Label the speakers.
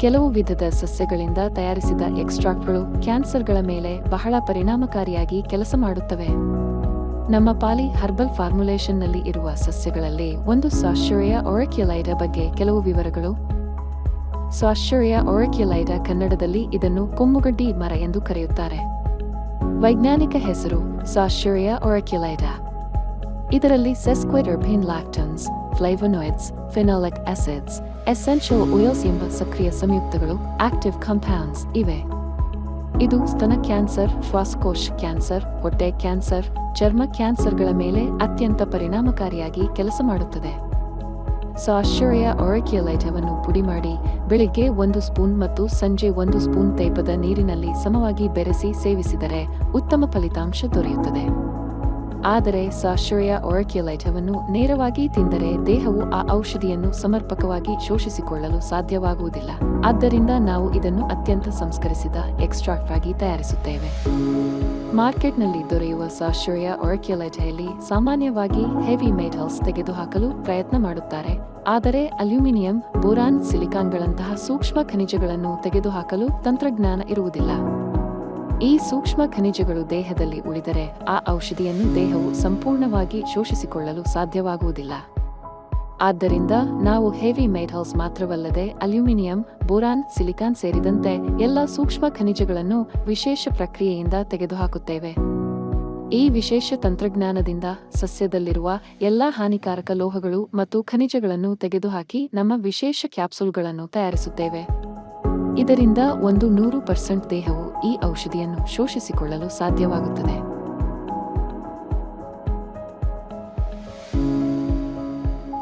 Speaker 1: ಕೆಲವು ವಿಧದ ಸಸ್ಯಗಳಿಂದ ತಯಾರಿಸಿದ ಎಕ್ಸ್ಟ್ರಾಕ್ಟ್ಗಳು ಕ್ಯಾನ್ಸರ್ಗಳ ಮೇಲೆ ಬಹಳ ಪರಿಣಾಮಕಾರಿಯಾಗಿ ಕೆಲಸ ಮಾಡುತ್ತವೆ. ನಮ್ಮ ಪಾಲಿ ಹರ್ಬಲ್ ಫಾರ್ಮುಲೇಷನ್ನಲ್ಲಿ ಇರುವ ಸಸ್ಯಗಳಲ್ಲಿ ಒಂದು ಸಾಶ್ಚೂರಿಯಾ ಒರಕ್ಯುಲೈಡಾ ಬಗ್ಗೆ ಕೆಲವು ವಿವರಗಳು. ಸಾಶ್ಚೂರಿಯಾ ಒರಕ್ಯುಲೈಡಾ ಕನ್ನಡದಲ್ಲಿ ಇದನ್ನು ಕೊಮ್ಮುಗಡ್ಡಿ ಮರ ಎಂದು ಕರೆಯುತ್ತಾರೆ. ವೈಜ್ಞಾನಿಕ ಹೆಸರು ಸಾಶ್ಚೂರಿಯಾ ಒರಕ್ಯುಲೈಡಾ. ಇದರಲ್ಲಿ ಸೆಸ್ಕ್ವಿಟರ್ಪೀನ್ ಲ್ಯಾಕ್ಟನ್ಸ್, ಫ್ಲೇವೋನಾಯ್ಡ್ಸ್, ಫಿನಾಲಿಕ್ ಆಸಿಡ್ಸ್, ಎಸೆನ್ಷಿಯಲ್ ಆಯಿಲ್ಸ್ ಎಂಬ ಸಕ್ರಿಯ ಸಂಯುಕ್ತಗಳು ಆಕ್ಟಿವ್ ಕಾಂಪೌಂಡ್ಸ್ ಇವೆ. ಇದು ಸ್ತನ ಕ್ಯಾನ್ಸರ್, ಶ್ವಾಸಕೋಶ ಕ್ಯಾನ್ಸರ್, ಹೊಟ್ಟೆ ಕ್ಯಾನ್ಸರ್, ಚರ್ಮ ಕ್ಯಾನ್ಸರ್ಗಳ ಮೇಲೆ ಅತ್ಯಂತ ಪರಿಣಾಮಕಾರಿಯಾಗಿ ಕೆಲಸ ಮಾಡುತ್ತದೆ. ಸಾಶ್ಚೂರಿಯಾ ಒರಕ್ಯುಲೈಡಾವನ್ನು ಪುಡಿ ಮಾಡಿ ಬೆಳಿಗ್ಗೆ 1 ಸ್ಪೂನ್ ಮತ್ತು ಸಂಜೆ 1 ಸ್ಪೂನ್ ತೇಪದ ನೀರಿನಲ್ಲಿ ಸಮವಾಗಿ ಬೆರೆಸಿ ಸೇವಿಸಿದರೆ ಉತ್ತಮ ಫಲಿತಾಂಶ ದೊರೆಯುತ್ತದೆ. ಆದರೆ ಸಾಶ್ಚೂರಿಯಾ ಒರಕ್ಯುಲೈಡಾವನ್ನು ನೇರವಾಗಿ ತಿಂದರೆ ದೇಹವು ಆ ಔಷಧಿಯನ್ನು ಸಮರ್ಪಕವಾಗಿ ಶೋಷಿಸಿಕೊಳ್ಳಲು ಸಾಧ್ಯವಾಗುವುದಿಲ್ಲ. ಆದ್ದರಿಂದ ನಾವು ಇದನ್ನು ಅತ್ಯಂತ ಸಂಸ್ಕರಿಸಿದ ಎಕ್ಸ್ಟ್ರಾಕ್ಟ್ ಆಗಿ ತಯಾರಿಸುತ್ತೇವೆ. ಮಾರ್ಕೆಟ್ನಲ್ಲಿ ದೊರೆಯುವ ಸಾಶ್ಚೂರಿಯಾ ಒರಕ್ಯುಲೈಡಾದಲ್ಲಿ ಸಾಮಾನ್ಯವಾಗಿ ಹೆವಿ ಮೆಟಲ್ಸ್ ತೆಗೆದುಹಾಕಲು ಪ್ರಯತ್ನ ಮಾಡುತ್ತಾರೆ, ಆದರೆ ಅಲ್ಯೂಮಿನಿಯಂ, ಬೋರಾನ್, ಸಿಲಿಕಾನ್ಗಳಂತಹ ಸೂಕ್ಷ್ಮ ಖನಿಜಗಳನ್ನು ತೆಗೆದುಹಾಕಲು ತಂತ್ರಜ್ಞಾನ ಇರುವುದಿಲ್ಲ. ಈ ಸೂಕ್ಷ್ಮ ಖನಿಜಗಳು ದೇಹದಲ್ಲಿ ಉಳಿದರೆ ಆ ಔಷಧಿಯನ್ನು ದೇಹವು ಸಂಪೂರ್ಣವಾಗಿ ಶೋಷಿಸಿಕೊಳ್ಳಲು ಸಾಧ್ಯವಾಗುವುದಿಲ್ಲ. ಆದ್ದರಿಂದ ನಾವು ಹೆವಿ ಮೆಟಲ್ಸ್ ಮಾತ್ರವಲ್ಲದೆ ಅಲ್ಯೂಮಿನಿಯಂ, ಬೋರಾನ್, ಸಿಲಿಕಾನ್ ಸೇರಿದಂತೆ ಎಲ್ಲ ಸೂಕ್ಷ್ಮ ಖನಿಜಗಳನ್ನು ವಿಶೇಷ ಪ್ರಕ್ರಿಯೆಯಿಂದ ತೆಗೆದುಹಾಕುತ್ತೇವೆ. ಈ ವಿಶೇಷ ತಂತ್ರಜ್ಞಾನದಿಂದ ಸಸ್ಯದಲ್ಲಿರುವ ಎಲ್ಲಾ ಹಾನಿಕಾರಕ ಲೋಹಗಳು ಮತ್ತು ಖನಿಜಗಳನ್ನು ತೆಗೆದುಹಾಕಿ ನಮ್ಮ ವಿಶೇಷ ಕ್ಯಾಪ್ಸೂಲ್ಗಳನ್ನು ತಯಾರಿಸುತ್ತೇವೆ. ಇದರಿಂದ 100% ದೇಹವು ಈ ಔಷಧಿಯನ್ನು ಶೋಷಿಸಿಕೊಳ್ಳಲು ಸಾಧ್ಯವಾಗುತ್ತದೆ.